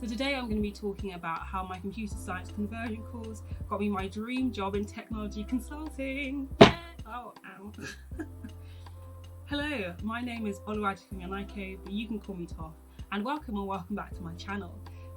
So today I'm going to be talking about how my computer science conversion course got me my dream job in technology consulting. Yeah! Oh, ow. Hello, my name is Oluwajikunyanike, but you can call me Toff, and welcome back to my channel.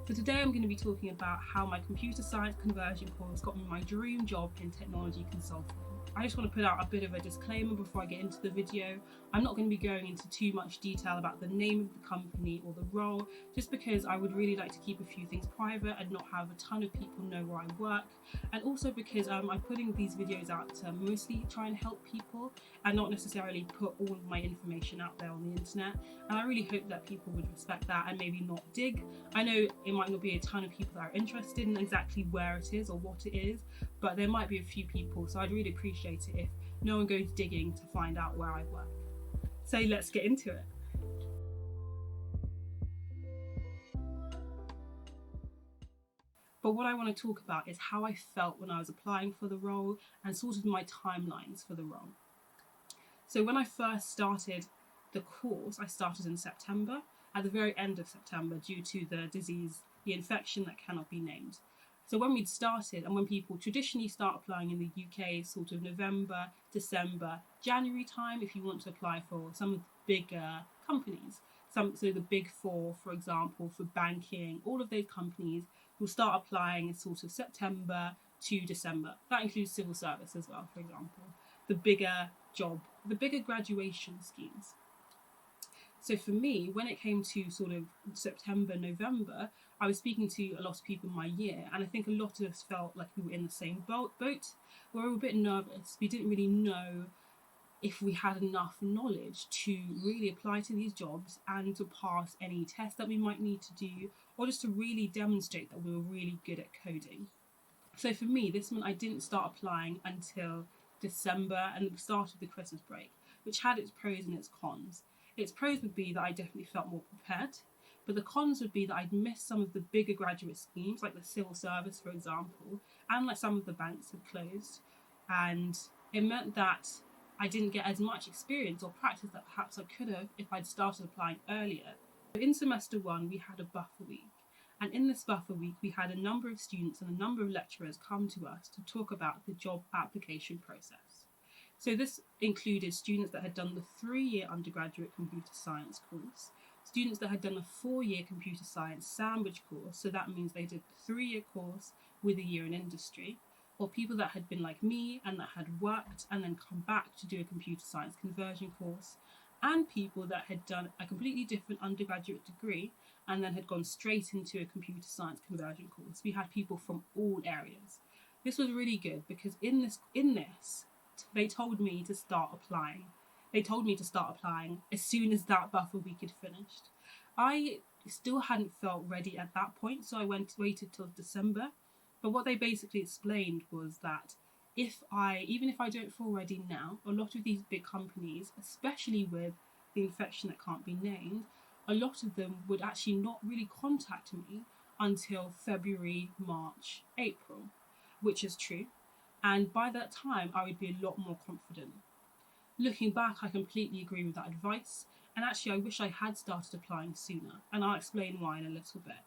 So today I'm going to be talking about how my computer science conversion course got me my dream job in technology consulting. I just want to put out a bit of a disclaimer before I get into the video. I'm not going to be going into too much detail about the name of the company or the role, just because I would really like to keep a few things private and not have a ton of people know where I work, and also because I'm putting these videos out to mostly try and help people and not necessarily put all of my information out there on the internet. And I really hope that people would respect that and maybe not dig. I know it might not be a ton of people that are interested in exactly where it is or what it is, but there might be a few people, so I'd really appreciate it if no one goes digging to find out where I work. So let's get into it. But what I want to talk about is how I felt when I was applying for the role and sort of my timelines for the role. So when I first started the course, I started in September, at the very end of September, due to the disease, the infection that cannot be named. So when we'd started, and when people traditionally start applying in the UK, sort of November, December, January time, if you want to apply for some of the bigger companies, so the big four, for example, for banking, all of those companies will start applying in sort of September to December. That includes civil service as well, for example, the bigger graduation schemes. So for me, when it came to sort of September, November, I was speaking to a lot of people in my year, and I think a lot of us felt like we were in the same boat, where we were a bit nervous. We didn't really know if we had enough knowledge to really apply to these jobs and to pass any tests that we might need to do, or just to really demonstrate that we were really good at coding. So for me, this meant I didn't start applying until December and the start of the Christmas break, which had its pros and its cons. Its pros would be that I definitely felt more prepared, but the cons would be that I'd missed some of the bigger graduate schemes, like the civil service, for example, and like some of the banks had closed. And it meant that I didn't get as much experience or practice that perhaps I could have if I'd started applying earlier. In semester one, we had a buffer week. And in this buffer week, we had a number of students and a number of lecturers come to us to talk about the job application process. So this included students that had done the 3-year undergraduate computer science course, students that had done a 4-year computer science sandwich course, so that means they did the 3-year course with a year in industry, or people that had been like me and that had worked and then come back to do a computer science conversion course, and people that had done a completely different undergraduate degree and then had gone straight into a computer science conversion course. We had people from all areas. This was really good because in this, they told me to start applying. They told me to start applying as soon as that buffer week had finished. I still hadn't felt ready at that point, so I waited till December. But what they basically explained was that even if I don't feel ready now, a lot of these big companies, especially with the infection that can't be named, a lot of them would actually not really contact me until February, March, April, which is true. And by that time, I would be a lot more confident. Looking back, I completely agree with that advice. And actually, I wish I had started applying sooner. And I'll explain why in a little bit.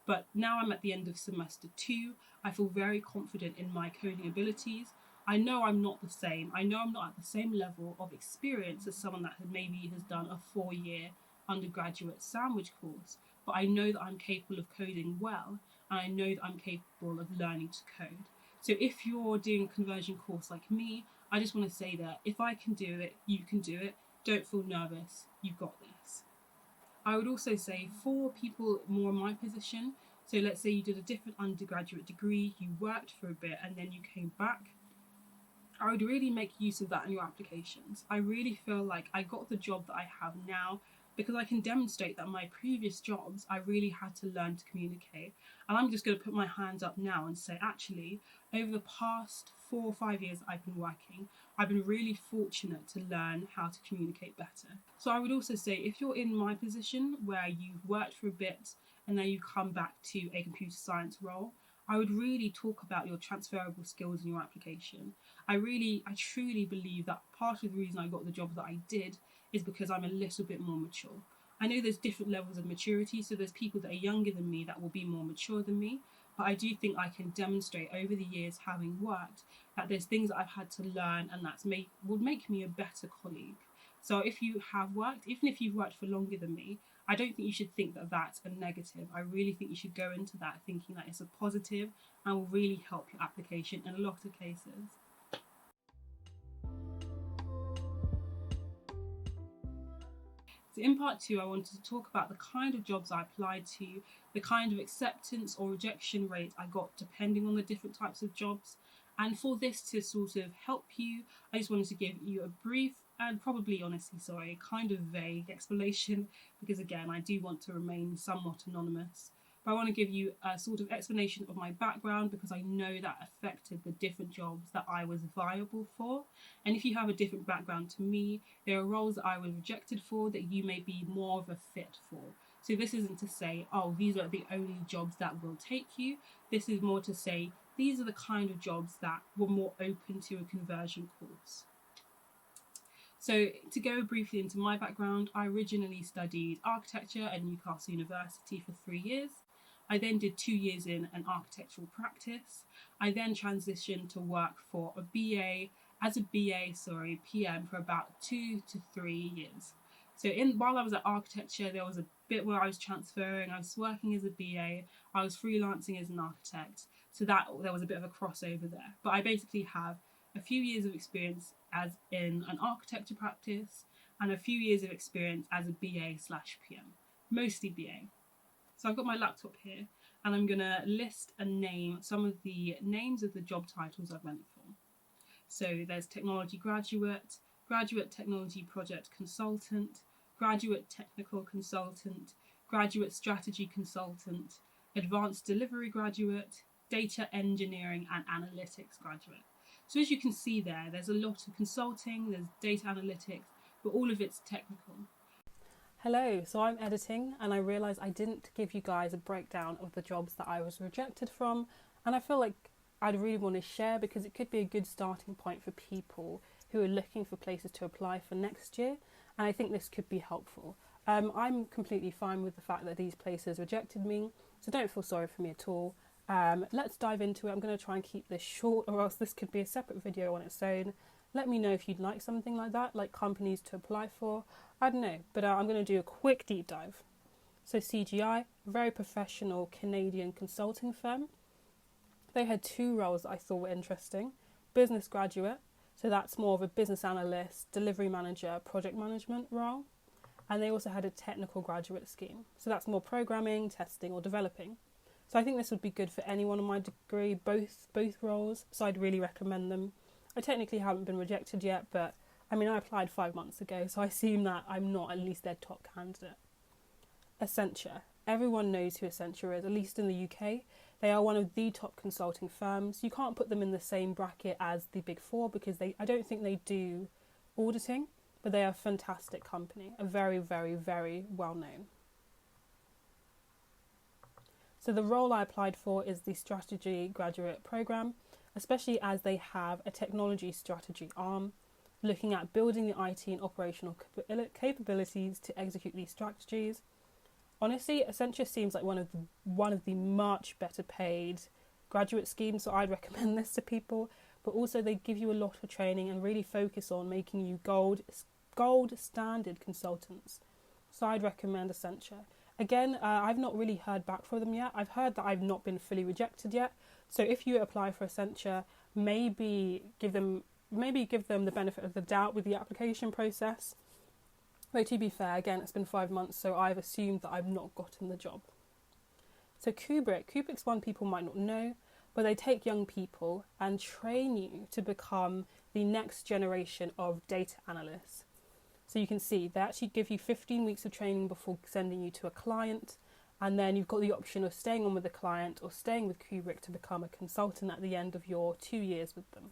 But now I'm at the end of semester 2. I feel very confident in my coding abilities. I know I'm not the same. I know I'm not at the same level of experience as someone that maybe has done a 4-year undergraduate sandwich course. But I know that I'm capable of coding well. And I know that I'm capable of learning to code. So if you're doing a conversion course like me, I just want to say that if I can do it, you can do it. Don't feel nervous. You've got this. I would also say for people more in my position, so let's say you did a different undergraduate degree, you worked for a bit and then you came back, I would really make use of that in your applications. I really feel like I got the job that I have now because I can demonstrate that my previous jobs, I really had to learn to communicate. And I'm just going to put my hands up now and say, actually, over the past 4 or 5 years I've been working, I've been really fortunate to learn how to communicate better. So I would also say, if you're in my position where you've worked for a bit and then you come back to a computer science role, I would really talk about your transferable skills in your application. I truly believe that part of the reason I got the job that I did is because I'm a little bit more mature. I know there's different levels of maturity, so there's people that are younger than me that will be more mature than me, but I do think I can demonstrate over the years having worked that there's things that I've had to learn, and would make me a better colleague. So if you have worked, even if you've worked for longer than me, I don't think you should think that that's a negative. I really think you should go into that thinking that it's a positive and will really help your application in a lot of cases. So in part 2, I wanted to talk about the kind of jobs I applied to, the kind of acceptance or rejection rate I got depending on the different types of jobs. And for this to sort of help you, I just wanted to give you a brief and probably, honestly, kind of vague explanation, because again, I do want to remain somewhat anonymous. But I want to give you a sort of explanation of my background, because I know that affected the different jobs that I was viable for. And if you have a different background to me, there are roles that I was rejected for that you may be more of a fit for. So this isn't to say, oh, these are the only jobs that will take you. This is more to say, these are the kind of jobs that were more open to a conversion course. So to go briefly into my background, I originally studied architecture at Newcastle University for 3 years. I then did 2 years in an architectural practice. I then transitioned to work for a BA, PM for about 2 to 3 years. So while I was at architecture, there was a bit where I was transferring. I was working as a BA, I was freelancing as an architect. So that there was a bit of a crossover there. But I basically have a few years of experience as in an architecture practice and a few years of experience as a BA/PM, mostly BA. So I've got my laptop here and I'm going to list and name some of the names of the job titles I went for. So there's technology graduate, graduate technology project consultant, graduate technical consultant, graduate strategy consultant, advanced delivery graduate, data engineering and analytics graduate. So as you can see there's a lot of consulting, there's data analytics, but all of it's technical. Hello, so I'm editing and I realised I didn't give you guys a breakdown of the jobs that I was rejected from, and I feel like I'd really want to share because it could be a good starting point for people who are looking for places to apply for next year, and I think this could be helpful. I'm completely fine with the fact that these places rejected me, so don't feel sorry for me at all. Let's dive into it. I'm going to try and keep this short, or else this could be a separate video on its own. Let me know if you'd like something like that, like companies to apply for. I don't know, but I'm going to do a quick deep dive. So CGI, a very professional Canadian consulting firm. They had 2 roles that I thought were interesting. Business graduate, so that's more of a business analyst, delivery manager, project management role. And they also had a technical graduate scheme. So that's more programming, testing or developing. So I think this would be good for anyone on my degree, both roles, so I'd really recommend them. I technically haven't been rejected yet, but I applied 5 months ago, so I assume that I'm not at least their top candidate. Accenture. Everyone knows who Accenture is, at least in the UK. They are one of the top consulting firms. You can't put them in the same bracket as the Big Four because I don't think they do auditing, but they are a fantastic company, a very, very, very well known. So the role I applied for is the strategy graduate program, especially as they have a technology strategy arm, looking at building the IT and operational capabilities to execute these strategies. Honestly, Accenture seems like one of the much better paid graduate schemes, so I'd recommend this to people. But also they give you a lot of training and really focus on making you gold standard consultants. So I'd recommend Accenture. Again, I've not really heard back from them yet. I've heard that I've not been fully rejected yet. So if you apply for Accenture, maybe give them the benefit of the doubt with the application process. Though to be fair, again, it's been 5 months, so I've assumed that I've not gotten the job. So Kubrick's one people might not know, but they take young people and train you to become the next generation of data analysts. So you can see they actually give you 15 weeks of training before sending you to a client, and then you've got the option of staying on with the client or staying with Kubrick to become a consultant at the end of your 2 years with them.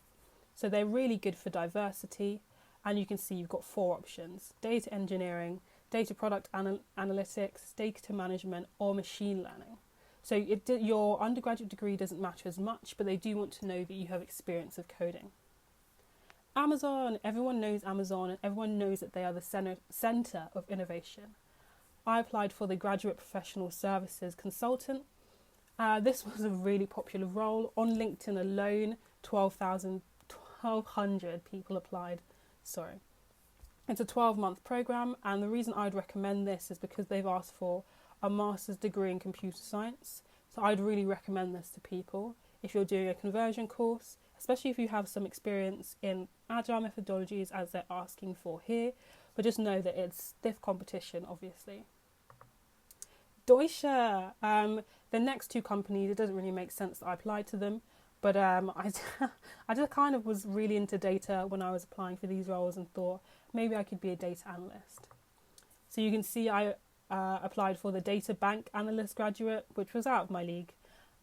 So they're really good for diversity, and you can see you've got 4 options: data engineering, data product analytics, data management, or machine learning. So your undergraduate degree doesn't matter as much, but they do want to know that you have experience of coding. Amazon, everyone knows Amazon, and everyone knows that they are the center of innovation. I applied for the Graduate Professional Services Consultant. This was a really popular role. On LinkedIn alone, 1,200 people applied. Sorry. It's a 12-month program, and the reason I'd recommend this is because they've asked for a master's degree in computer science. So I'd really recommend this to people if you're doing a conversion course, especially if you have some experience in agile methodologies as they're asking for here. But just know that it's stiff competition, obviously. Deutsche, the next two companies, it doesn't really make sense that I applied to them. But I just kind of was really into data when I was applying for these roles and thought maybe I could be a data analyst. So you can see I applied for the data bank analyst graduate, which was out of my league,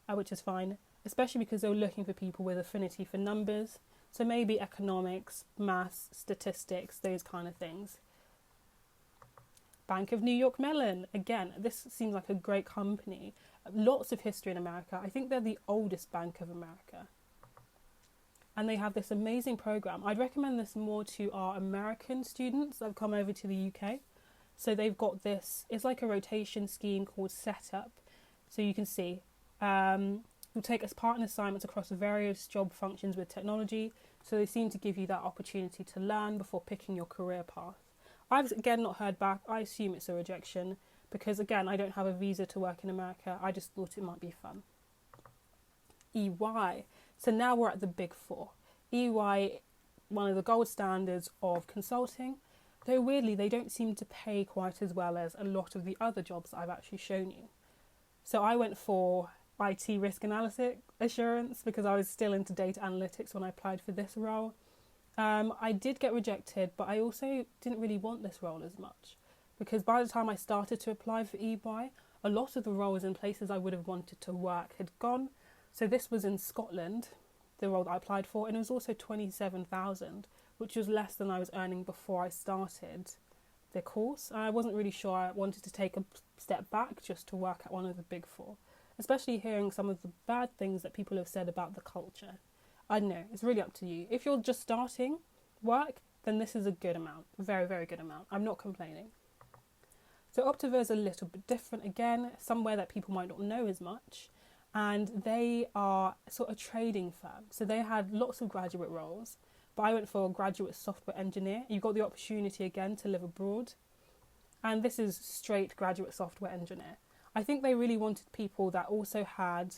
which is fine, especially because they were looking for people with affinity for numbers. So maybe economics, maths, statistics, those kind of things. Bank of New York Mellon. Again, this seems like a great company. Lots of history in America. I think they're the oldest bank of America. And they have this amazing program. I'd recommend this more to our American students that have come over to the UK. So they've got this, it's like a rotation scheme called Setup. So you can see, you'll take as partner assignments across various job functions with technology. So they seem to give you that opportunity to learn before picking your career path. I've again not heard back. I assume it's a rejection because again, I don't have a visa to work in America. I just thought it might be fun. EY. So now we're at the big four. EY, one of the gold standards of consulting, though weirdly they don't seem to pay quite as well as a lot of the other jobs that I've actually shown you. So I went for IT risk analysis assurance because I was still into data analytics when I applied for this role. I did get rejected, but I also didn't really want this role as much because by the time I started to apply for EY, a lot of the roles in places I would have wanted to work had gone. So this was in Scotland, the role that I applied for, and it was also 27,000, which was less than I was earning before I started the course. I wasn't really sure I wanted to take a step back just to work at one of the big four, especially hearing some of the bad things that people have said about the culture. I don't know, it's really up to you. If you're just starting work, then this is a good amount, very, very good amount. I'm not complaining. So Optiva is a little bit different again, somewhere that people might not know as much. And they are sort of trading firm. So they had lots of graduate roles, but I went for a graduate software engineer. You got the opportunity again to live abroad. And this is straight graduate software engineer. I think they really wanted people that also had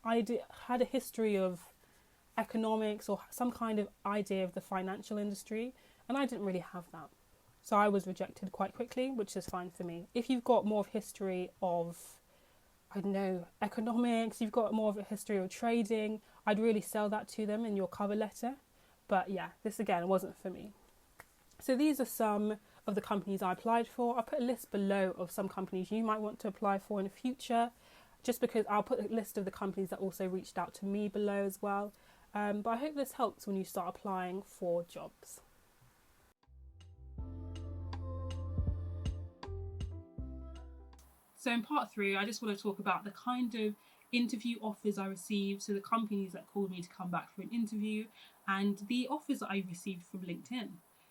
a history of economics or some kind of idea of the financial industry, and I didn't really have that. So I was rejected quite quickly, which is fine for me. If you've got more of history of, I don't know, economics, you've got more of a history of trading, I'd really sell that to them in your cover letter. But yeah, this again wasn't for me. So these are some of the companies I applied for. I'll put a list below of some companies you might want to apply for in the future, just because I'll put a list of the companies that also reached out to me below as well. But I hope this helps when you start applying for jobs. So in part 3, I just want to talk about the kind of interview offers I received, so the companies that called me to come back for an interview, and the offers that I received from LinkedIn.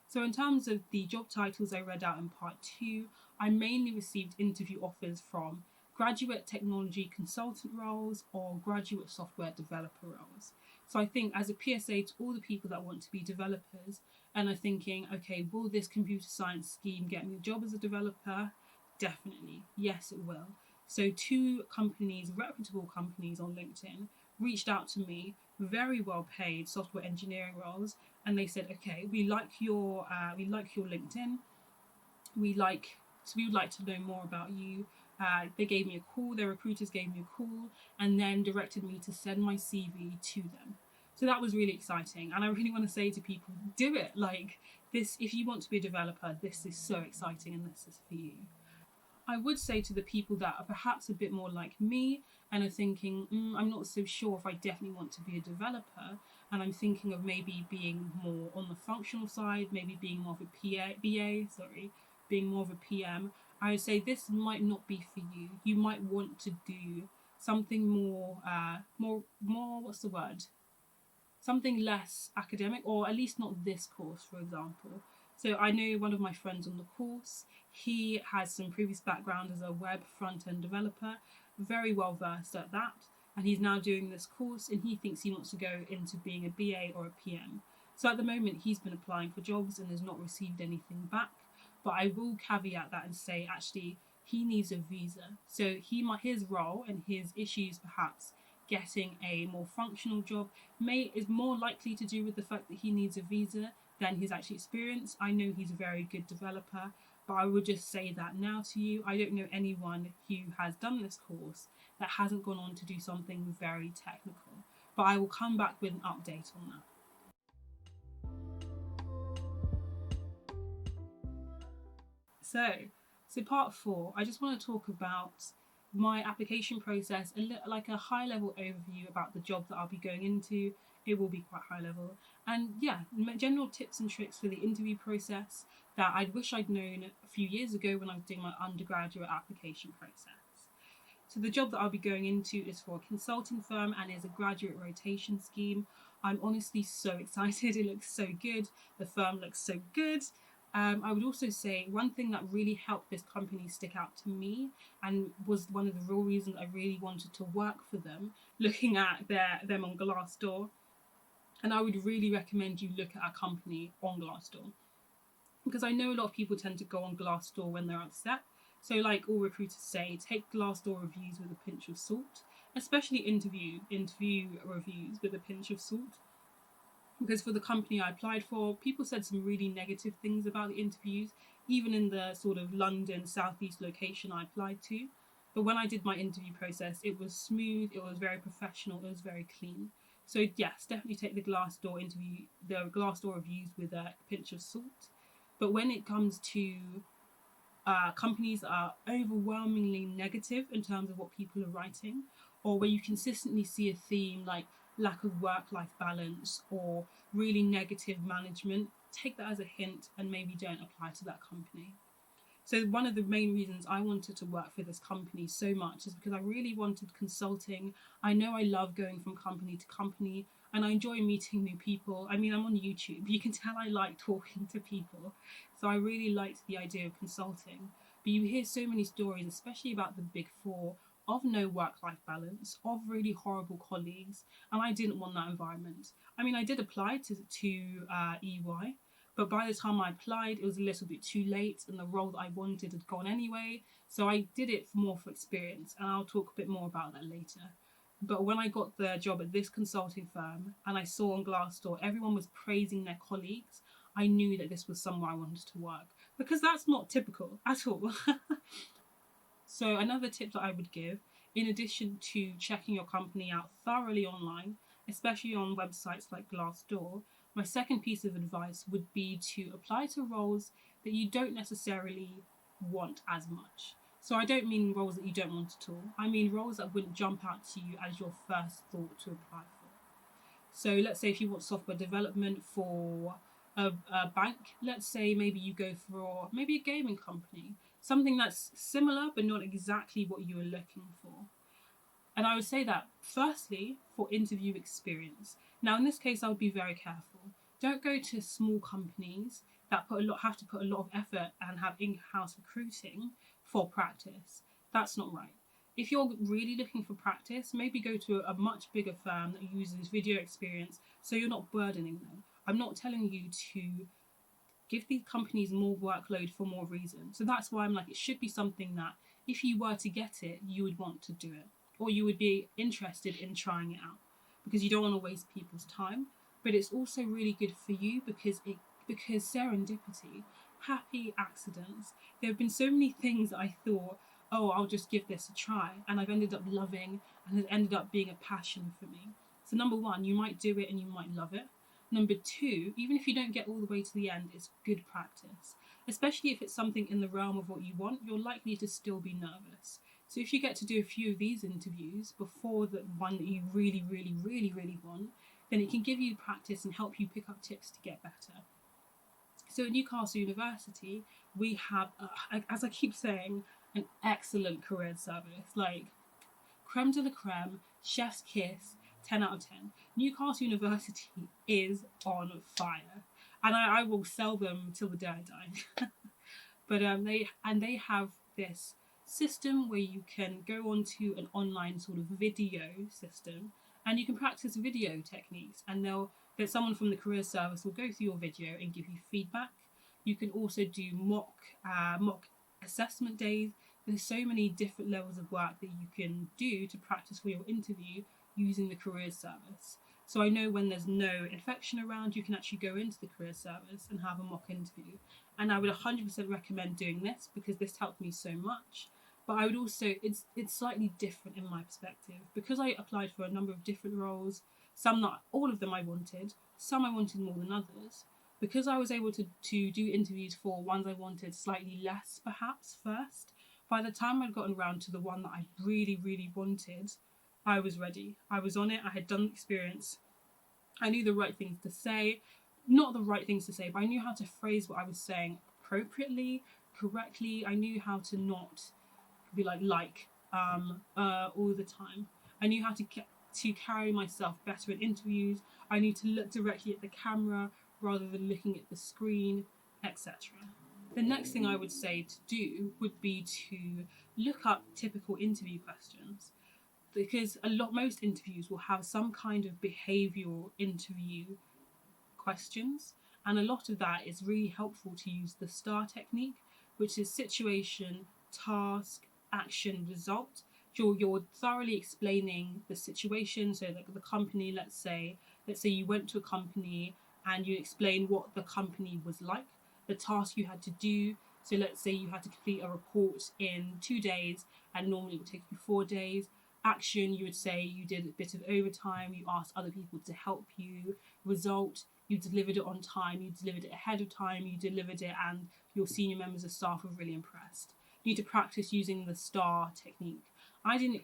So in terms of the job titles I read out in part 2, I mainly received interview offers from graduate technology consultant roles or graduate software developer roles. So I think as a PSA to all the people that want to be developers and are thinking, okay, will this computer science scheme get me a job as a developer? Definitely. Yes, it will. So 2 companies, reputable companies on LinkedIn, reached out to me, very well paid software engineering roles, and they said, okay, we like your LinkedIn. We would like to know more about you. They gave me a call, their recruiters gave me a call, and then directed me to send my CV to them. So that was really exciting. And I really want to say to people, do it. Like this, if you want to be a developer, this is so exciting and this is for you. I would say to the people that are perhaps a bit more like me and are thinking, I'm not so sure if I definitely want to be a developer, and I'm thinking of maybe being more on the functional side, maybe being more of a being more of a PM, I would say this might not be for you. You might want to do something more, what's the word? Something less academic, or at least not this course, for example. So I know one of my friends on the course, he has some previous background as a web front-end developer, very well versed at that, and he's now doing this course and he thinks he wants to go into being a BA or a PM. So at the moment he's been applying for jobs and has not received anything back, but I will caveat that and say actually he needs a visa. So his role and his issues perhaps getting a more functional job is more likely to do with the fact that he needs a visa than his actual experience. I know he's a very good developer, but I would just say that now to you. I don't know anyone who has done this course that hasn't gone on to do something very technical. But I will come back with an update on that. So part 4, I just want to talk about my application process, like a high level overview about the job that I'll be going into. It will be quite high level. And yeah, general tips and tricks for the interview process that I wish I'd known a few years ago when I was doing my undergraduate application process. So the job that I'll be going into is for a consulting firm and is a graduate rotation scheme. I'm honestly so excited. It looks so good. The firm looks so good. I would also say one thing that really helped this company stick out to me and was one of the real reasons I really wanted to work for them, looking at them on Glassdoor. And I would really recommend you look at our company on Glassdoor, because I know a lot of people tend to go on Glassdoor when they're upset. So like all recruiters say, take Glassdoor reviews with a pinch of salt, especially interview reviews with a pinch of salt. Because for the company I applied for, people said some really negative things about the interviews, even in the sort of London southeast location I applied to. But when I did my interview process, it was smooth, it was very professional, it was very clean. So yes, definitely take the Glassdoor reviews with a pinch of salt. But when it comes to companies that are overwhelmingly negative in terms of what people are writing, or where you consistently see a theme like lack of work-life balance or really negative management, take that as a hint and maybe don't apply to that company. So one of the main reasons I wanted to work for this company so much is because I really wanted consulting. I know I love going from company to company and I enjoy meeting new people. I mean, I'm on YouTube. You can tell I like talking to people. So I really liked the idea of consulting. But you hear so many stories, especially about the Big Four, of no work-life balance, of really horrible colleagues, and I didn't want that environment. I mean, I did apply to EY, but by the time I applied, it was a little bit too late, and the role that I wanted had gone anyway, so I did it more for experience, and I'll talk a bit more about that later. But when I got the job at this consulting firm, and I saw on Glassdoor everyone was praising their colleagues, I knew that this was somewhere I wanted to work, because that's not typical at all. So another tip that I would give, in addition to checking your company out thoroughly online, especially on websites like Glassdoor, my second piece of advice would be to apply to roles that you don't necessarily want as much. So I don't mean roles that you don't want at all. I mean roles that wouldn't jump out to you as your first thought to apply for. So let's say if you want software development for a bank, let's say maybe you go for maybe a gaming company, something that's similar but not exactly what you were looking for. And I would say that firstly for interview experience. Now in this case I would be very careful. Don't go to small companies that have to put a lot of effort and have in-house recruiting for practice. That's not right. If you're really looking for practice, maybe go to a much bigger firm that uses video experience so you're not burdening them. I'm not telling you to give these companies more workload for more reasons. So that's why I'm like, it should be something that if you were to get it, you would want to do it, or you would be interested in trying it out, because you don't want to waste people's time. But it's also really good for you because serendipity, happy accidents. There have been so many things that I thought, oh, I'll just give this a try, and I've ended up loving, and it ended up being a passion for me. So number one, you might do it and you might love it. Number two, even if you don't get all the way to the end, it's good practice. Especially if it's something in the realm of what you want, you're likely to still be nervous. So if you get to do a few of these interviews before the one that you really, really, really, really want, then it can give you practice and help you pick up tips to get better. So at Newcastle University, we have, as I keep saying, an excellent career service. Like, creme de la creme, chef's kiss, 10 out of 10. Newcastle University is on fire. and I will sell them till the day I die. But they have this system where you can go onto an online sort of video system, and you can practice video techniques, and there's someone from the career service will go through your video and give you feedback. You can also do mock assessment days. There's so many different levels of work that you can do to practice for your interview using the career service. So I know when there's no infection around, you can actually go into the career service and have a mock interview. And I would 100% recommend doing this because this helped me so much. But I would also, it's slightly different in my perspective. Because I applied for a number of different roles, some not all of them I wanted, some I wanted more than others. Because I was able to do interviews for ones I wanted slightly less perhaps first, by the time I'd gotten around to the one that I really, really wanted, I was ready. I was on it, I had done the experience. I knew the right things to say. Not the right things to say, but I knew how to phrase what I was saying appropriately, correctly. I knew how to not be all the time. I knew how to carry myself better in interviews. I knew to look directly at the camera rather than looking at the screen, etc. The next thing I would say to do would be to look up typical interview questions, because most interviews will have some kind of behavioural interview questions, and a lot of that is really helpful to use the STAR technique, which is situation, task, action, result. You're thoroughly explaining the situation. So like the company, let's say you went to a company and you explain what the company was like, the task you had to do. So let's say you had to complete a report in 2 days and normally it would take you 4 days. Action, you would say you did a bit of overtime, you asked other people to help you. Result, you delivered it on time, you delivered it ahead of time, you delivered it and your senior members of staff were really impressed. You need to practice using the STAR technique.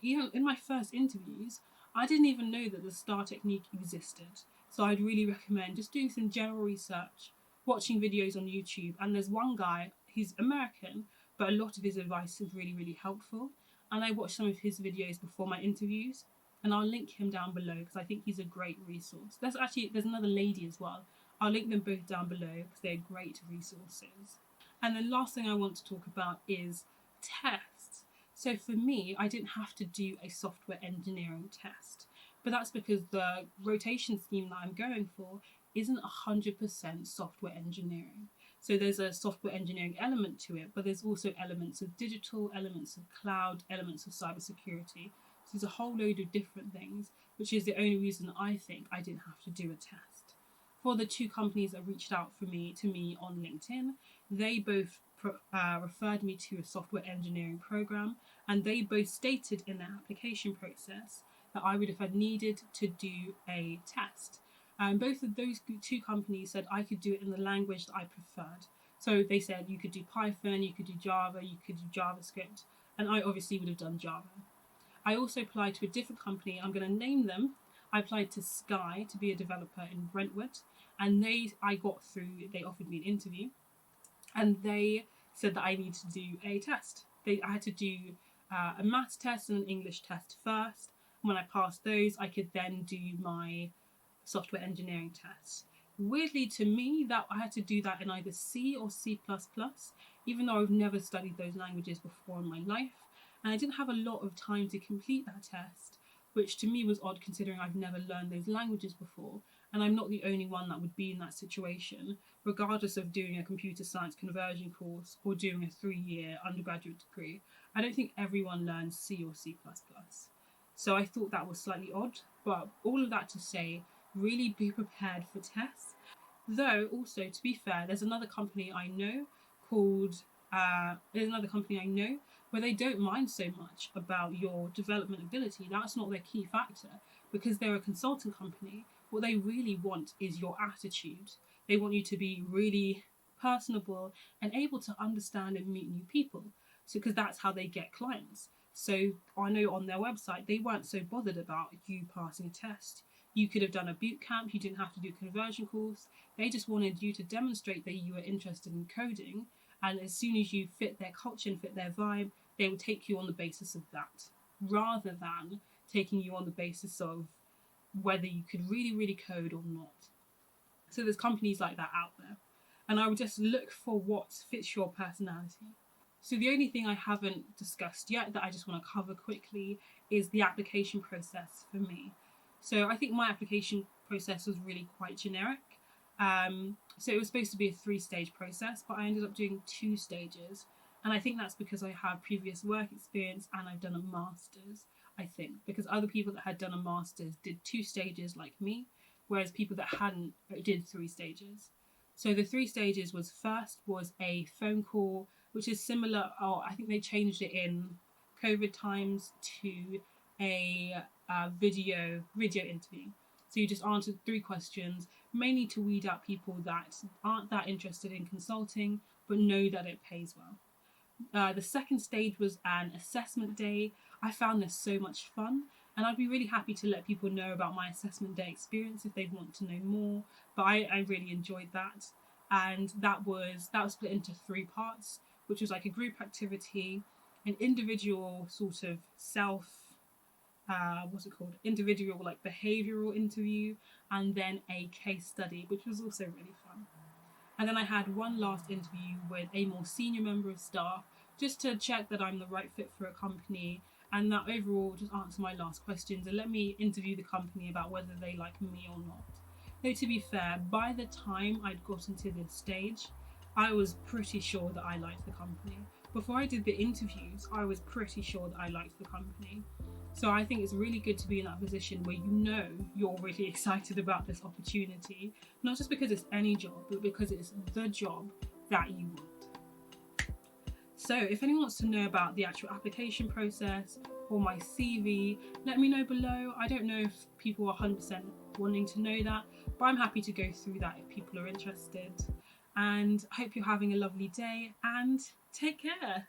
Even in my first interviews, I didn't even know that the STAR technique existed. So I'd really recommend just doing some general research, watching videos on YouTube. And there's one guy, he's American, but a lot of his advice is really, really helpful. And I watched some of his videos before my interviews, and I'll link him down below because I think he's a great resource. There's another lady as well. I'll link them both down below because they're great resources. And the last thing I want to talk about is tests. So for me, I didn't have to do a software engineering test, but that's because the rotation scheme that I'm going for isn't 100% software engineering. So there's a software engineering element to it, but there's also elements of digital, elements of cloud, elements of cybersecurity. So there's a whole load of different things, which is the only reason I think I didn't have to do a test. For the 2 companies that reached out to me on LinkedIn, they both referred me to a software engineering program, and they both stated in their application process that I would have needed to do a test. And both of those 2 companies said I could do it in the language that I preferred. So they said you could do Python, you could do Java, you could do JavaScript, and I obviously would have done Java. I also applied to a different company, I'm going to name them. I applied to Sky to be a developer in Brentwood, and I got through, they offered me an interview, and they said that I needed to do a test. I had to do a maths test and an English test first. When I passed those, I could then do my software engineering tests. Weirdly to me, that I had to do that in either C or C++, even though I've never studied those languages before in my life, and I didn't have a lot of time to complete that test, which to me was odd considering I've never learned those languages before, and I'm not the only one that would be in that situation, regardless of doing a computer science conversion course or doing a 3-year undergraduate degree. I don't think everyone learns C or C++. So I thought that was slightly odd, but all of that to say, really be prepared for tests. Though, also, to be fair, there's another company I know where they don't mind so much about your development ability. That's not their key factor, because they're a consulting company. What they really want is your attitude. They want you to be really personable and able to understand and meet new people, because that's how they get clients. So I know on their website, they weren't so bothered about you passing a test. You could have done a boot camp, you didn't have to do a conversion course. They just wanted you to demonstrate that you were interested in coding, and as soon as you fit their culture and fit their vibe, they will take you on the basis of that, rather than taking you on the basis of whether you could really, really code or not. So there's companies like that out there. And I would just look for what fits your personality. So the only thing I haven't discussed yet that I just want to cover quickly is the application process for me. So I think my application process was really quite generic. So it was supposed to be a 3-stage process, but I ended up doing 2 stages. And I think that's because I have previous work experience and I've done a master's, I think, because other people that had done a master's did 2 stages like me, whereas people that hadn't did 3 stages. So the 3 stages was, first was a phone call, which is similar, or I think they changed it in COVID times to a video interview. So you just answered 3 questions, mainly to weed out people that aren't that interested in consulting, but know that it pays well. The second stage was an assessment day. I found this so much fun, and I'd be really happy to let people know about my assessment day experience if they want to know more, but I really enjoyed that. And that was split into 3 parts, which was like a group activity, an individual sort of individual like behavioural interview, and then a case study, which was also really fun. And then I had one last interview with a more senior member of staff, just to check that I'm the right fit for a company, and that overall just answer my last questions and let me interview the company about whether they like me or not. Though to be fair, by the time I'd gotten to this stage, I was pretty sure that I liked the company. Before I did the interviews, I was pretty sure that I liked the company. So I think it's really good to be in that position where you know you're really excited about this opportunity, not just because it's any job, but because it's the job that you want. So if anyone wants to know about the actual application process or my CV, let me know below. I don't know if people are 100% wanting to know that, but I'm happy to go through that if people are interested. And I hope you're having a lovely day, and take care.